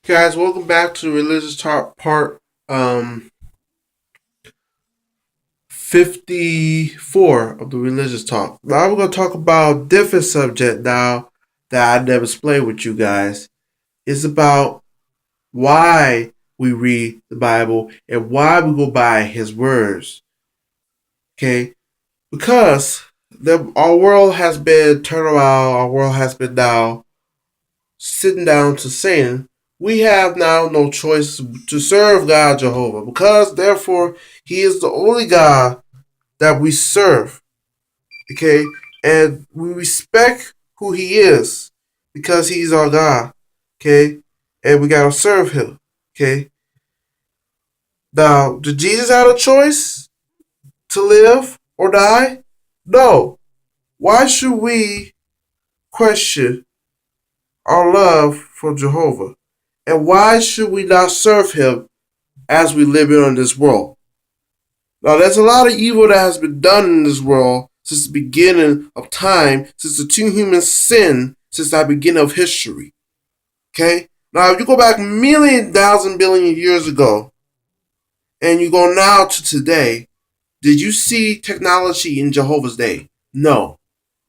Guys, welcome back to the Religious Talk part 54 of the Religious Talk. Now we're going to talk about a different subject now that I never explained with you guys. It's about why we read the Bible and why we go by His words. Okay? Because our world has been turned around, our world has been now sitting down to saying, we have now no choice to serve God Jehovah, because therefore He is the only God that we serve. Okay? And we respect who He is because He's our God. Okay? And we gotta serve Him. Okay? Now, did Jesus have a choice to live or die? No. Why should we question our love for Jehovah? And why should we not serve Him as we live in this world? Now, there's a lot of evil that has been done in this world since the beginning of time, since the two humans sinned, since the beginning of history. Okay? Now, if you go back million, thousand, billion years ago, and you go now to today, did you see technology in Jehovah's day? No.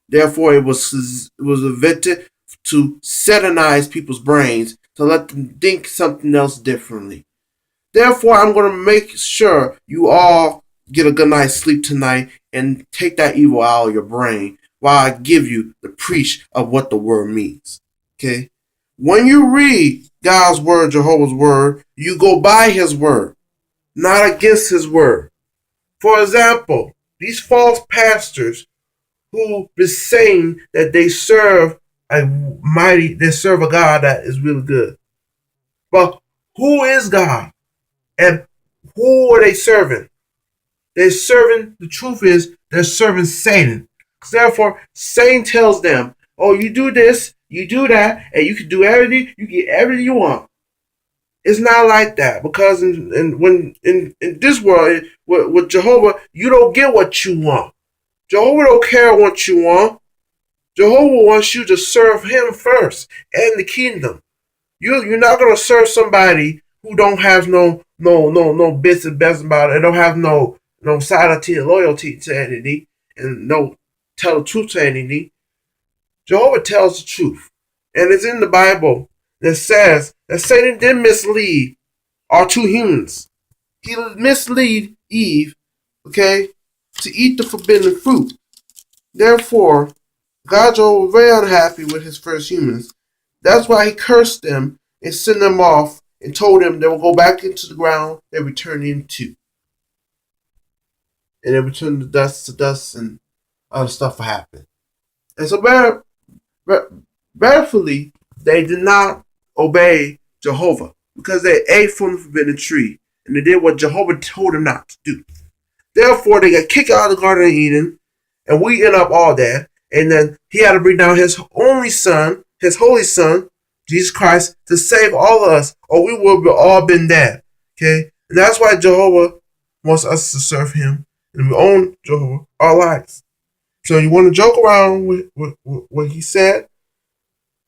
Therefore, it was invented to satanize people's brains, to let them think something else differently. Therefore, I'm going to make sure you all get a good night's sleep tonight and take that evil out of your brain while I give you the preach of what the word means. Okay? When you read God's word, Jehovah's word, you go by His word, not against His word. For example, these false pastors who be saying that they serve they serve a God that is really good. But who is God? And who are they serving? The truth is, they're serving Satan. Therefore, Satan tells them, oh, you do this, you do that, and you can do everything, you get everything you want. It's not like that, because in this world, with Jehovah, you don't get what you want. Jehovah don't care what you want. Jehovah wants you to serve Him first and the kingdom. You're not gonna serve somebody who don't have no bits and bets about it. They don't have no loyalty to anything, and no tell the truth to anything. Jehovah tells the truth, and it's in the Bible that says that Satan did mislead our two humans. He misled Eve, okay, to eat the forbidden fruit. Therefore, God Jehovah was very unhappy with His first humans. That's why He cursed them and sent them off and told them they will go back into the ground they returned into. And they return to dust, and other stuff will happen. And so, barefully, they did not obey Jehovah because they ate from the forbidden tree and they did what Jehovah told them not to do. Therefore, they got kicked out of the Garden of Eden, and we end up all there. And then He had to bring down His only Son, His holy Son, Jesus Christ, to save all of us, or we would have all been dead. Okay? And that's why Jehovah wants us to serve Him, and we own Jehovah our lives. So you want to joke around with what He said?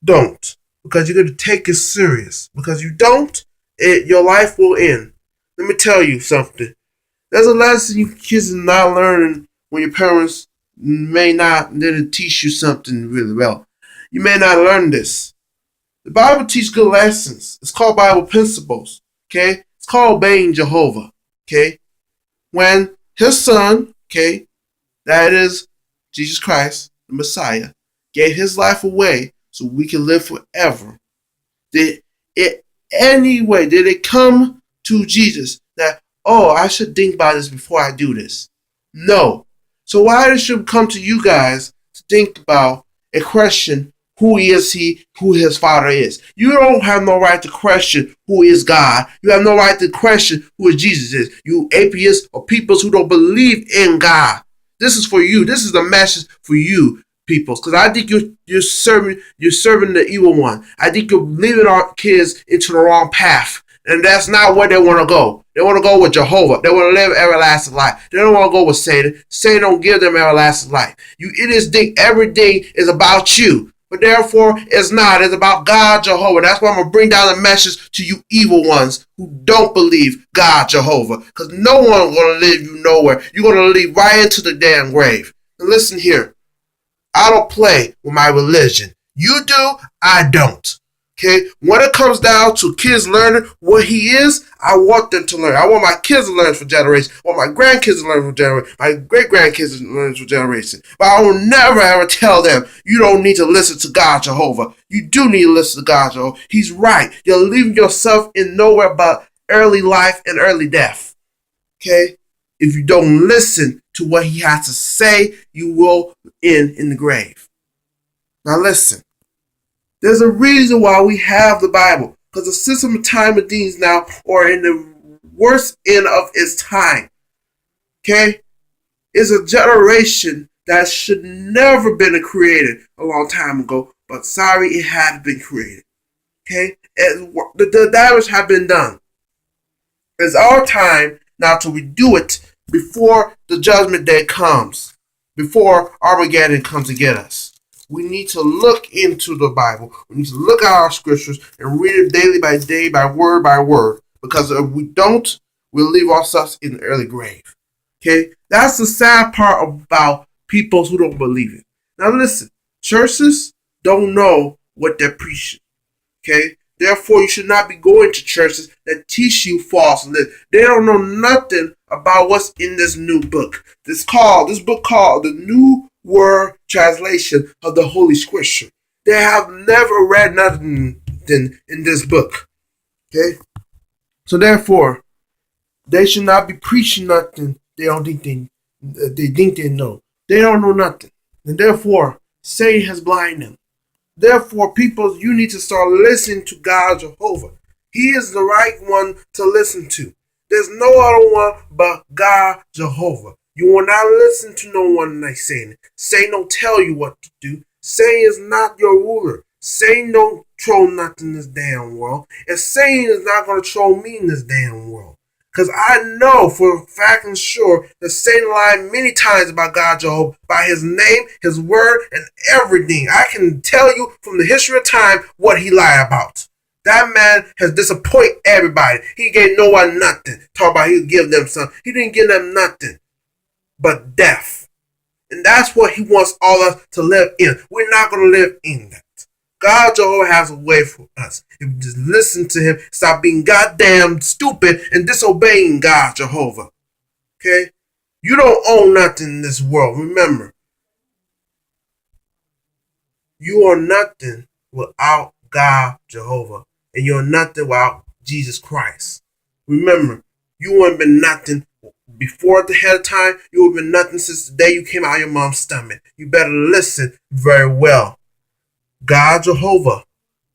Don't. Because you're going to take it serious. Because you don't, your life will end. Let me tell you something. There's a lesson you kids are not learning when your parents didn't teach you something really well. You may not learn this. The Bible teaches good lessons. It's called Bible principles. Okay? It's called obeying Jehovah. Okay? When His Son, okay, that is Jesus Christ, the Messiah, gave His life away so we can live forever. Did it come to Jesus that, oh, I should think about this before I do this? No. So why should it come to you guys to think about a question, who is He, who His Father is? You don't have no right to question who is God. You have no right to question who Jesus is. You atheists or peoples who don't believe in God. This is for you. This is the message for you, peoples. Because I think you're serving the evil one. I think you're leading our kids into the wrong path. And that's not where they want to go. They want to go with Jehovah. They want to live everlasting life. They don't want to go with Satan. Satan don't give them everlasting life. You idiots think everything is about you. But therefore, it's not. It's about God Jehovah. That's why I'm going to bring down a message to you evil ones who don't believe God Jehovah. Because no one's going to lead you nowhere. You're going to lead right into the damn grave. And listen here. I don't play with my religion. You do, I don't. Okay? When it comes down to kids learning what he is, I want them to learn. I want my kids to learn for generations. I want my grandkids to learn for generations. My great-grandkids to learn for generations. But I will never ever tell them, you don't need to listen to God Jehovah. You do need to listen to God Jehovah. He's right. You're leaving yourself in nowhere but early life and early death. Okay? If you don't listen to what he has to say, you will end in the grave. Now listen. There's a reason why we have the Bible. Because the system of time and things now are in the worst end of its time. Okay? It's a generation that should never been created a long time ago. But sorry, it had been created. Okay? And the damage had been done. It's our time now to redo it before the judgment day comes. Before Armageddon comes to get us. We need to look into the Bible. We need to look at our scriptures and read it daily by day, by word. Because if we don't, we'll leave ourselves in the early grave. Okay? That's the sad part about people who don't believe it. Now listen, churches don't know what they're preaching. Okay? Therefore, you should not be going to churches that teach you falsely. They don't know nothing about what's in this new book. This book called the New Word Translation of the Holy Scripture. They have never read nothing in this book. Okay? So therefore, they should not be preaching nothing they don't think they know. They don't know nothing. And therefore, Satan has blinded them. Therefore, people, you need to start listening to God Jehovah. He is the right one to listen to. There's no other one but God Jehovah. You will not listen to no one like Satan. Satan don't tell you what to do. Satan is not your ruler. Satan don't control nothing in this damn world. And Satan is not going to control me in this damn world. Because I know for a fact and sure that Satan lied many times about God Jehovah, by his name, his word, and everything. I can tell you from the history of time what he lied about. That man has disappointed everybody. He gave no one nothing. Talk about he'll give them something. He didn't give them nothing but death. And that's what he wants all of us to live in. We're not going to live in that. God Jehovah has a way for us. If we just listen to him, stop being goddamn stupid and disobeying God Jehovah. Okay? You don't own nothing in this world. Remember, you are nothing without God Jehovah. And you're nothing without Jesus Christ. Remember, you haven't been nothing before the head of time. You have been nothing since the day you came out of your mom's stomach. You better listen very well. God Jehovah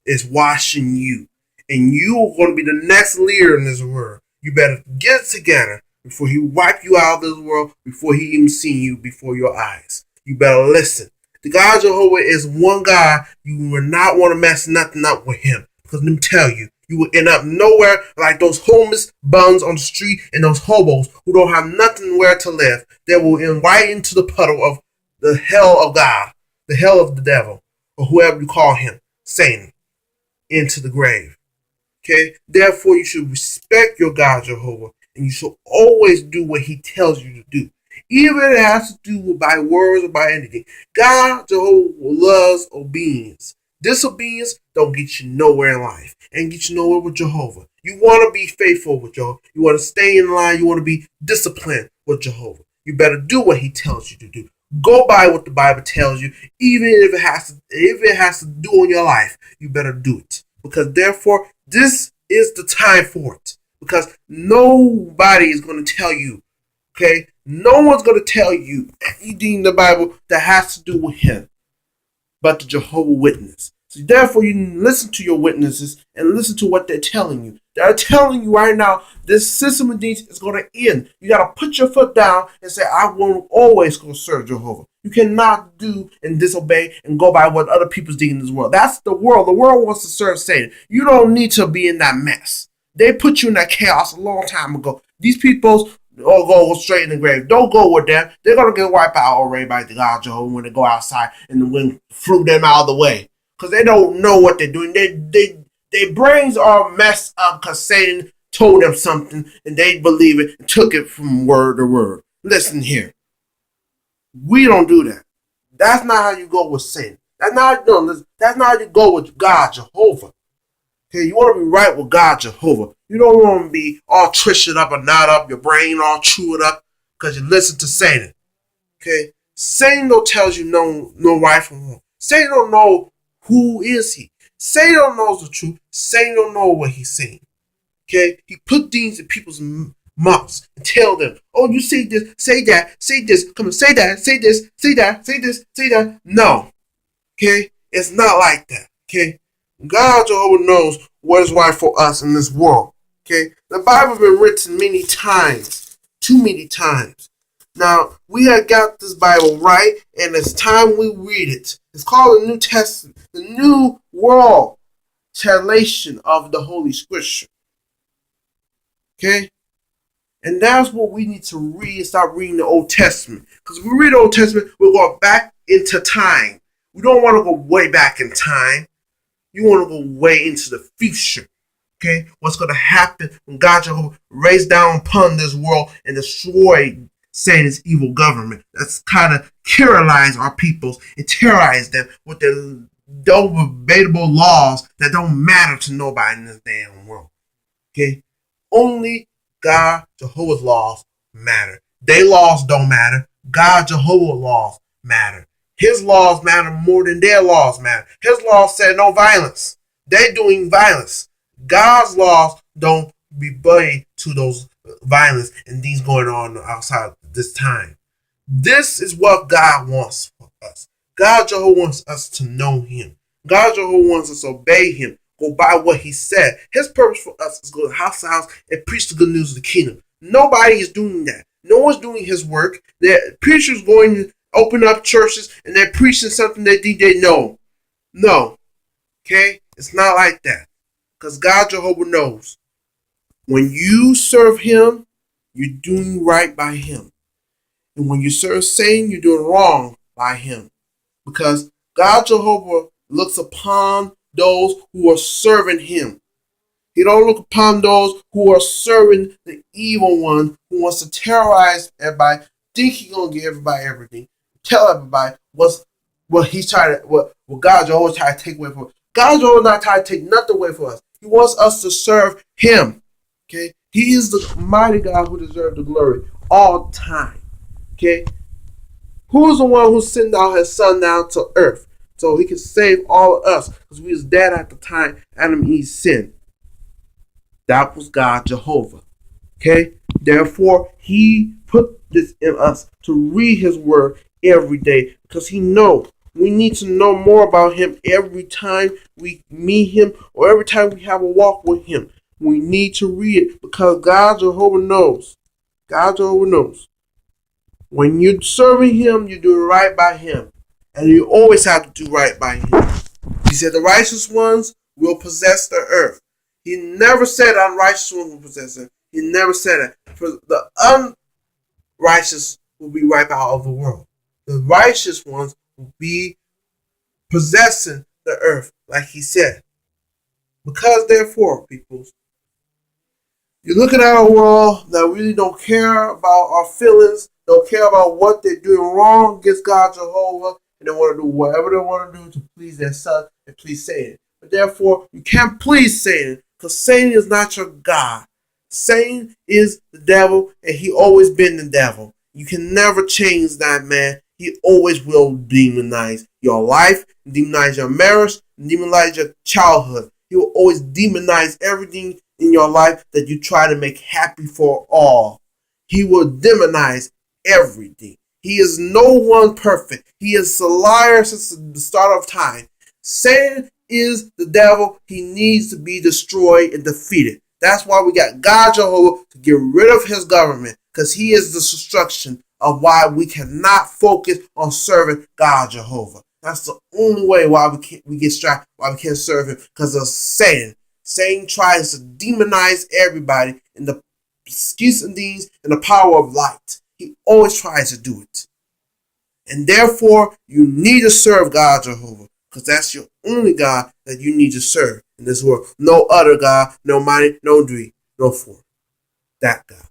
is watching you. And you are going to be the next leader in this world. You better get it together before he wipe you out of this world, before he even see you before your eyes. You better listen. The God Jehovah is one God. You will not want to mess nothing up with him. Because let me tell you, you will end up nowhere like those homeless bums on the street and those hobos who don't have nothing where to live. They will end right into the puddle of the hell of God, the hell of the devil, or whoever you call him, Satan, into the grave. Okay? Therefore, you should respect your God Jehovah, and you should always do what he tells you to do. Even if it has to do by words or by anything. God Jehovah loves obedience. Disobedience don't get you nowhere in life and get you nowhere with Jehovah. You want to be faithful with Jehovah. You want to stay in line. You want to be disciplined with Jehovah. You better do what he tells you to do. Go by what the Bible tells you, even if it has to do in your life. You better do it, because therefore this is the time for it. Because nobody is going to tell you, okay? No one's going to tell you anything in the Bible that has to do with him, but the Jehovah Witness. So therefore, you listen to your witnesses and listen to what they're telling you. They're telling you right now, this system of things is going to end. You got to put your foot down and say, I will always go serve Jehovah. You cannot do and disobey and go by what other people's doing in this world. That's the world. The world wants to serve Satan. You don't need to be in that mess. They put you in that chaos a long time ago. These people or go straight in the grave. Don't go with them. They're gonna get wiped out already by the God Jehovah when they go outside and the wind flew them out of the way. Because they don't know what they're doing. Their brains are messed up because Satan told them something and they believe it and took it from word to word. Listen here. We don't do that. That's not how you go with Satan. That's not how you go with God Jehovah. Okay, you want to be right with God Jehovah. You don't want to be all twisted up or not up, your brain all chewed up because you listen to Satan. Okay, Satan don't tells you no right from wrong. Satan don't know who is he. Satan don't know the truth. Satan don't know what he's saying. Okay, he put things in people's mouths and tell them, "Oh, you say this, say that, say this. Come on, say that, say this, say that, say this, say that." No, okay, it's not like that. Okay. God Jehovah knows what is right for us in this world. Okay, the Bible has been written many times, too many times. Now we have got this Bible right, and it's time we read it. It's called the New Testament, the New World Translation of the Holy Scripture. Okay, and that's what we need to read and start reading the Old Testament. Because if we read the Old Testament, we're going back into time. We don't want to go way back in time. You want to go way into the future. Okay? What's going to happen when God Jehovah raised down upon this world and destroy Satan's evil government. That's kind of terrorize our peoples and terrorize them with their debatable laws that don't matter to nobody in this damn world. Okay? Only God Jehovah's laws matter. Their laws don't matter. God Jehovah's laws matter. His laws matter more than their laws matter. His laws said no violence. They're doing violence. God's laws don't be buying to those violence and things going on outside this time. This is what God wants for us. God Jehovah wants us to know him. God Jehovah wants us to obey him. Go by what he said. His purpose for us is to go house to house and preach the good news of the kingdom. Nobody is doing that. No one's doing his work. The preachers going to open up churches and they're preaching something they think they know. No. Okay? It's not like that. Because God Jehovah knows. When you serve him, you're doing right by him. And when you serve Satan, you're doing wrong by him. Because God Jehovah looks upon those who are serving him. He don't look upon those who are serving the evil one who wants to terrorize everybody, think he's gonna give everybody everything, tell everybody what he's trying to what God Jehovah trying to take away from us. God Jehovah not trying to take nothing away from us. He wants us to serve him. Okay? He is the mighty God who deserves the glory all time. Okay? Who is the one who sent out his son down to earth so he can save all of us? Because we was dead at the time Adam and Eve sinned. That was God Jehovah. Okay? Therefore, he put this in us to read his word every day because he knows we need to know more about him every time we meet him or every time we have a walk with him. We need to read it because God Jehovah knows. God Jehovah knows. When you're serving him, you do right by him. And you always have to do right by him. He said the righteous ones will possess the earth. He never said unrighteous ones will possess it. He never said it. For the unrighteous will be wiped out of the world. The righteous ones will be possessing the earth, like he said. Because therefore, people, you're looking at a world that really don't care about our feelings, don't care about what they're doing wrong against God Jehovah, and they want to do whatever they want to do to please their son and please Satan. But therefore, you can't please Satan because Satan is not your God. Satan is the devil, and he always been the devil. You can never change that man. He always will demonize your life, demonize your marriage, demonize your childhood. He will always demonize everything in your life that you try to make happy for all. He will demonize everything. He is no one perfect. He is a liar since the start of time. Satan is the devil. He needs to be destroyed and defeated. That's why we got God Jehovah to get rid of his government, because he is the destruction of why we cannot focus on serving God Jehovah. That's the only way why we get distracted, why we can't serve him, because of Satan. Satan tries to demonize everybody, and the schemes and deeds and the power of light. He always tries to do it. And therefore, you need to serve God Jehovah, because that's your only God that you need to serve in this world. No other God, no mighty, no dream, no form. That God.